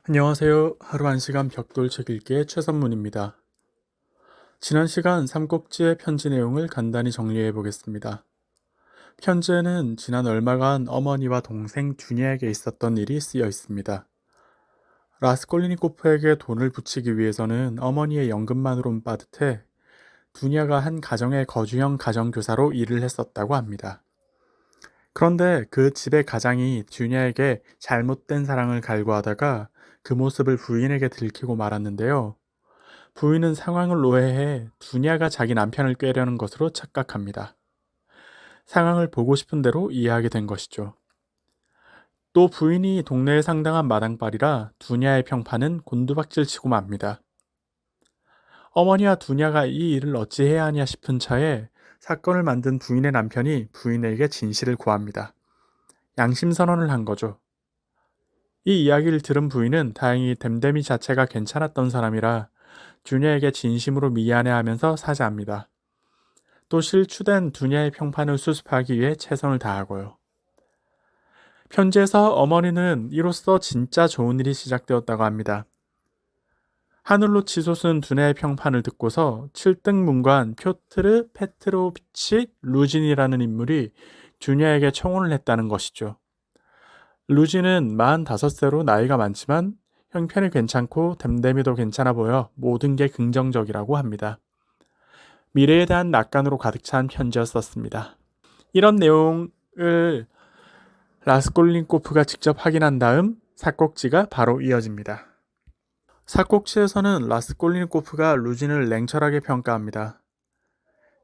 안녕하세요. 하루 1시간 벽돌책 읽기의 최선문입니다. 지난 시간 삼국지의 편지 내용을 간단히 정리해 보겠습니다. 편지에는 지난 얼마간 어머니와 동생 듀냐에게 있었던 일이 쓰여 있습니다. 라스콜리니코프에게 돈을 붙이기 위해서는 어머니의 연금만으론 빠듯해 듀냐가 한 가정의 거주형 가정교사로 일을 했었다고 합니다. 그런데 그 집의 가장이 듀냐에게 잘못된 사랑을 갈구하다가 그 모습을 부인에게 들키고 말았는데요. 부인은 상황을 오해해 두냐가 자기 남편을 꾀려는 것으로 착각합니다. 상황을 보고 싶은 대로 이해하게 된 것이죠. 또 부인이 동네에 상당한 마당발이라 두냐의 평판은 곤두박질치고 맙니다. 어머니와 두냐가 이 일을 어찌해야 하냐 싶은 차에 사건을 만든 부인의 남편이 부인에게 진실을 구합니다. 양심선언을 한 거죠. 이 이야기를 들은 부인은 다행히 댐댐이 자체가 괜찮았던 사람이라 두냐에게 진심으로 미안해하면서 사죄합니다. 또 실추된 두냐의 평판을 수습하기 위해 최선을 다하고요. 편지에서 어머니는 이로써 진짜 좋은 일이 시작되었다고 합니다. 하늘로 치솟은 두냐의 평판을 듣고서 7등 문관 표트르 페트로비치 루진이라는 인물이 두냐에게 청혼을 했다는 것이죠. 루진은 45세로 나이가 많지만 형편이 괜찮고 댐댐이도 괜찮아 보여 모든 게 긍정적이라고 합니다. 미래에 대한 낙관으로 가득 찬 편지였었습니다. 이런 내용을 라스콜린코프가 직접 확인한 다음 사꼭지가 바로 이어집니다. 사꼭지에서는 라스콜린코프가 루진을 냉철하게 평가합니다.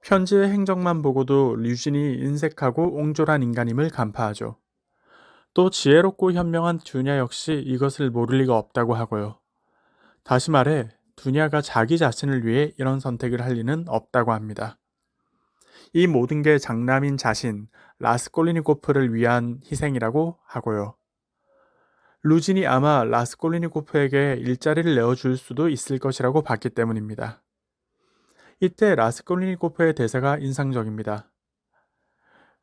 편지의 행적만 보고도 루진이 인색하고 옹졸한 인간임을 간파하죠. 또 지혜롭고 현명한 두냐 역시 이것을 모를 리가 없다고 하고요. 다시 말해 두냐가 자기 자신을 위해 이런 선택을 할 리는 없다고 합니다. 이 모든 게 장남인 자신 라스콜리니코프를 위한 희생이라고 하고요. 루진이 아마 라스콜리니코프에게 일자리를 내어줄 수도 있을 것이라고 봤기 때문입니다. 이때 라스콜리니코프의 대사가 인상적입니다.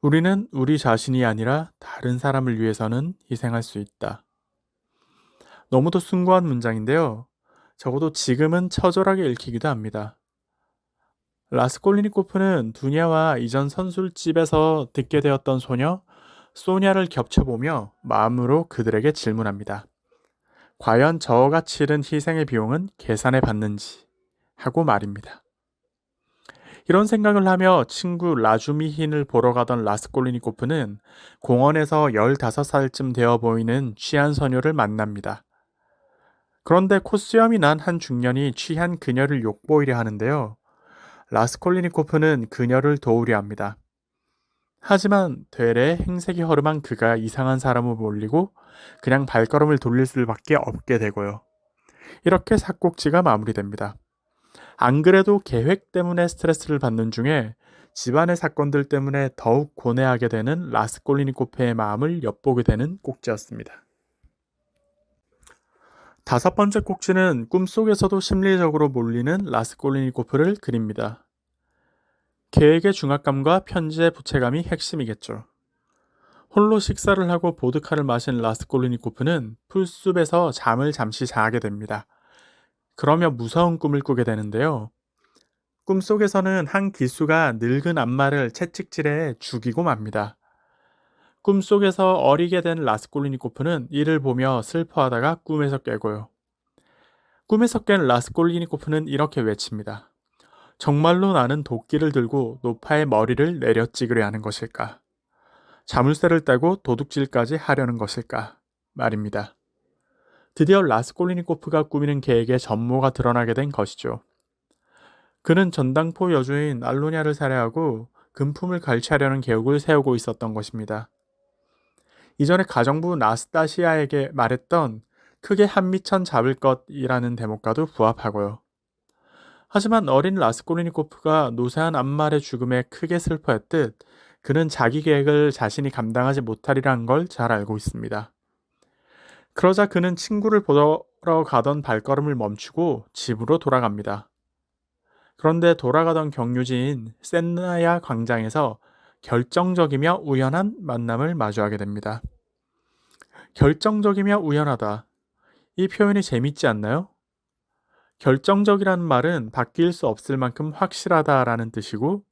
우리는 우리 자신이 아니라 다른 사람을 위해서는 희생할 수 있다. 너무도 숭고한 문장인데요. 적어도 지금은 처절하게 읽히기도 합니다. 라스콜리니코프는 두냐와 이전 선술집에서 듣게 되었던 소녀 소냐를 겹쳐보며 마음으로 그들에게 질문합니다. 과연 저가 치른 희생의 비용은 계산해 봤는지 하고 말입니다. 이런 생각을 하며 친구 라주미힌을 보러 가던 라스콜리니코프는 공원에서 15살쯤 되어 보이는 취한 소녀를 만납니다. 그런데 콧수염이 난 한 중년이 취한 그녀를 욕보이려 하는데요. 라스콜리니코프는 그녀를 도우려 합니다. 하지만 되레 행색이 허름한 그가 이상한 사람을 몰리고 그냥 발걸음을 돌릴 수밖에 없게 되고요. 이렇게 사꼭지가 마무리됩니다. 안 그래도 계획 때문에 스트레스를 받는 중에 집안의 사건들 때문에 더욱 고뇌하게 되는 라스콜리니코프의 마음을 엿보게 되는 꼭지였습니다. 5번째 꼭지는 꿈속에서도 심리적으로 몰리는 라스콜리니코프를 그립니다. 계획의 중압감과 편지의 부채감이 핵심이겠죠. 홀로 식사를 하고 보드카를 마신 라스콜리니코프는 풀숲에서 잠을 잠시 자게 됩니다. 그러며 무서운 꿈을 꾸게 되는데요. 꿈속에서는 한 기수가 늙은 안마를 채찍질해 죽이고 맙니다. 꿈속에서 어리게 된 라스콜리니코프는 이를 보며 슬퍼하다가 꿈에서 깨고요. 꿈에서 깬 라스콜리니코프는 이렇게 외칩니다. 정말로 나는 도끼를 들고 노파의 머리를 내려 찍으려 하는 것일까? 자물쇠를 떼고 도둑질까지 하려는 것일까? 말입니다. 드디어 라스콜리니코프가 꾸미는 계획의 전모가 드러나게 된 것이죠. 그는 전당포 여주인 알로냐를 살해하고 금품을 갈취하려는 계획을 세우고 있었던 것입니다. 이전에 가정부 나스타시아에게 말했던 크게 한 미천 잡을 것이라는 대목과도 부합하고요. 하지만 어린 라스콜리니코프가 노쇠한 안말의 죽음에 크게 슬퍼했듯 그는 자기 계획을 자신이 감당하지 못하리라는 걸 잘 알고 있습니다. 그러자 그는 친구를 보러 가던 발걸음을 멈추고 집으로 돌아갑니다. 그런데 돌아가던 경유지인 센나야 광장에서 결정적이며 우연한 만남을 마주하게 됩니다. 결정적이며 우연하다. 이 표현이 재밌지 않나요? 결정적이라는 말은 바뀔 수 없을 만큼 확실하다라는 뜻이고,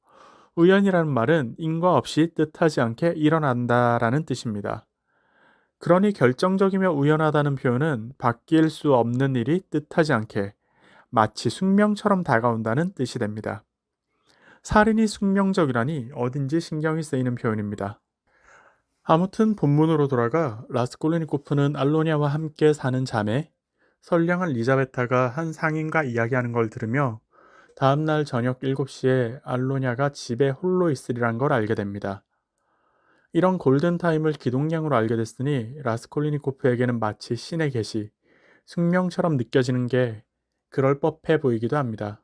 우연이라는 말은 인과 없이 뜻하지 않게 일어난다라는 뜻입니다. 그러니 결정적이며 우연하다는 표현은 바뀔 수 없는 일이 뜻하지 않게 마치 숙명처럼 다가온다는 뜻이 됩니다. 살인이 숙명적이라니 어딘지 신경이 쓰이는 표현입니다. 아무튼 본문으로 돌아가 라스콜리니코프는 알로냐와 함께 사는 자매, 선량한 리자베타가 한 상인과 이야기하는 걸 들으며 다음날 저녁 7시에 알로냐가 집에 홀로 있으리란 걸 알게 됩니다. 이런 골든타임을 기동량으로 알게 됐으니 라스콜리니코프에게는 마치 신의 계시, 숙명처럼 느껴지는 게 그럴 법해 보이기도 합니다.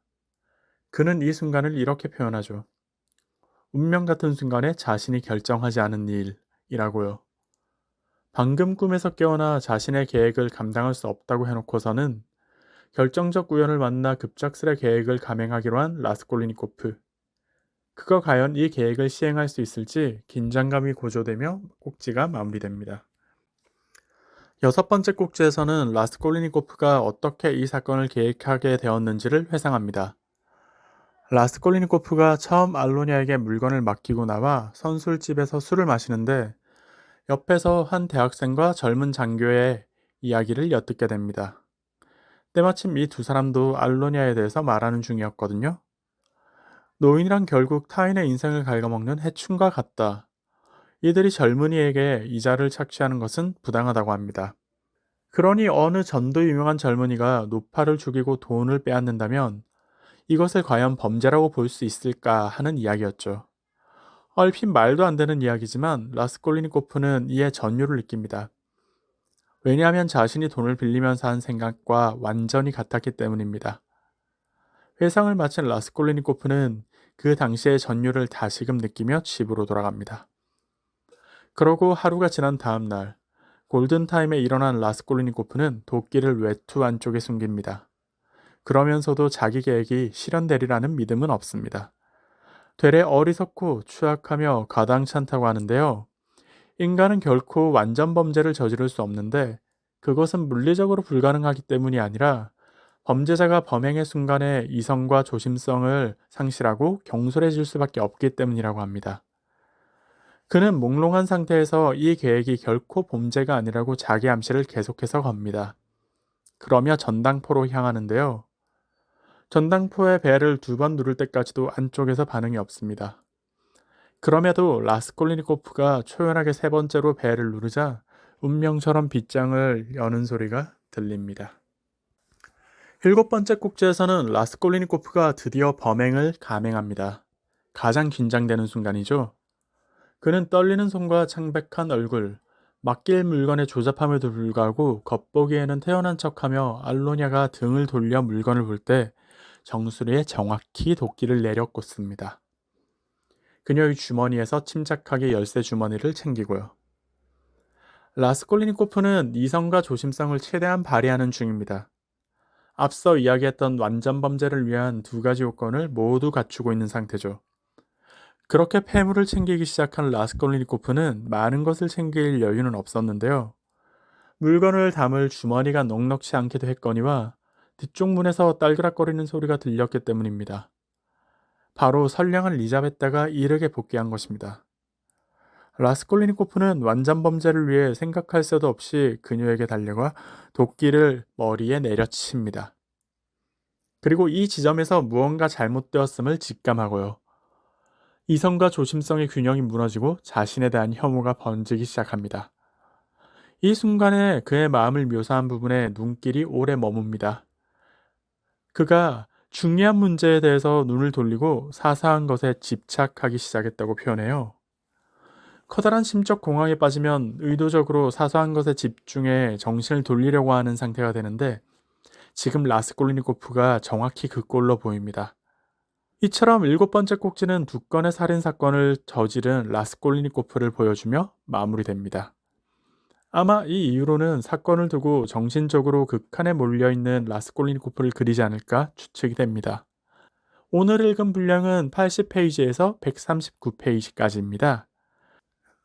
그는 이 순간을 이렇게 표현하죠. 운명 같은 순간에 자신이 결정하지 않은 일이라고요. 방금 꿈에서 깨어나 자신의 계획을 감당할 수 없다고 해놓고서는 결정적 우연을 만나 급작스레 계획을 감행하기로 한 라스콜리니코프. 그가 과연 이 계획을 시행할 수 있을지 긴장감이 고조되며 꼭지가 마무리됩니다. 6번째 꼭지에서는 라스콜리니코프가 어떻게 이 사건을 계획하게 되었는지를 회상합니다. 라스콜리니코프가 처음 알로냐에게 물건을 맡기고 나와 선술집에서 술을 마시는데 옆에서 한 대학생과 젊은 장교의 이야기를 엿듣게 됩니다. 때마침 이 두 사람도 알로냐에 대해서 말하는 중이었거든요. 노인이란 결국 타인의 인생을 갉아먹는 해충과 같다. 이들이 젊은이에게 이자를 착취하는 것은 부당하다고 합니다. 그러니 어느 전도 유명한 젊은이가 노파를 죽이고 돈을 빼앗는다면 이것을 과연 범죄라고 볼 수 있을까 하는 이야기였죠. 얼핏 말도 안 되는 이야기지만 라스콜리니코프는 이에 전율을 느낍니다. 왜냐하면 자신이 돈을 빌리면서 한 생각과 완전히 같았기 때문입니다. 회상을 마친 라스콜리니코프는 그 당시의 전율을 다시금 느끼며 집으로 돌아갑니다. 그러고 하루가 지난 다음 날, 골든타임에 일어난 라스콜리니코프는 도끼를 외투 안쪽에 숨깁니다. 그러면서도 자기 계획이 실현되리라는 믿음은 없습니다. 되레 어리석고 추악하며 가당찮다고 하는데요. 인간은 결코 완전 범죄를 저지를 수 없는데 그것은 물리적으로 불가능하기 때문이 아니라 범죄자가 범행의 순간에 이성과 조심성을 상실하고 경솔해질 수밖에 없기 때문이라고 합니다. 그는 몽롱한 상태에서 이 계획이 결코 범죄가 아니라고 자기 암시를 계속해서 겁니다. 그러며 전당포로 향하는데요. 전당포의 벨을 2번 누를 때까지도 안쪽에서 반응이 없습니다. 그럼에도 라스콜리니코프가 초연하게 3번째로 벨을 누르자 운명처럼 빗장을 여는 소리가 들립니다. 7번째 꼭지에서는 라스콜리니코프가 드디어 범행을 감행합니다. 가장 긴장되는 순간이죠. 그는 떨리는 손과 창백한 얼굴, 맡길 물건의 조잡함에도 불구하고 겉보기에는 태연한 척하며 알로냐가 등을 돌려 물건을 볼 때 정수리에 정확히 도끼를 내려 꽂습니다. 그녀의 주머니에서 침착하게 열쇠 주머니를 챙기고요. 라스콜리니코프는 이성과 조심성을 최대한 발휘하는 중입니다. 앞서 이야기했던 완전 범죄를 위한 2가지 요건을 모두 갖추고 있는 상태죠. 그렇게 폐물을 챙기기 시작한 라스콜리니코프는 많은 것을 챙길 여유는 없었는데요. 물건을 담을 주머니가 넉넉치 않기도 했거니와 뒤쪽 문에서 딸그락거리는 소리가 들렸기 때문입니다. 바로 선량한 리자베타가 이르게 복귀한 것입니다. 라스콜리니코프는 완전 범죄를 위해 생각할 새도 없이 그녀에게 달려가 도끼를 머리에 내려칩니다. 그리고 이 지점에서 무언가 잘못되었음을 직감하고요. 이성과 조심성의 균형이 무너지고 자신에 대한 혐오가 번지기 시작합니다. 이 순간에 그의 마음을 묘사한 부분에 눈길이 오래 머뭅니다. 그가 중요한 문제에 대해서 눈을 돌리고 사사한 것에 집착하기 시작했다고 표현해요. 커다란 심적 공황에 빠지면 의도적으로 사소한 것에 집중해 정신을 돌리려고 하는 상태가 되는데 지금 라스콜리니코프가 정확히 그 꼴로 보입니다. 이처럼 7번째 꼭지는 2건의 살인사건을 저지른 라스콜리니코프를 보여주며 마무리됩니다. 아마 이 이유로는 사건을 두고 정신적으로 극한에 몰려있는 라스콜리니코프를 그리지 않을까 추측이 됩니다. 오늘 읽은 분량은 80페이지에서 139페이지까지입니다.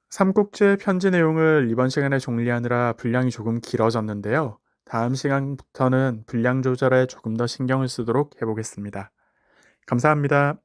삼국지의 편지 내용을 이번 시간에 정리하느라 분량이 조금 길어졌는데요. 다음 시간부터는 분량 조절에 조금 더 신경을 쓰도록 해보겠습니다. 감사합니다.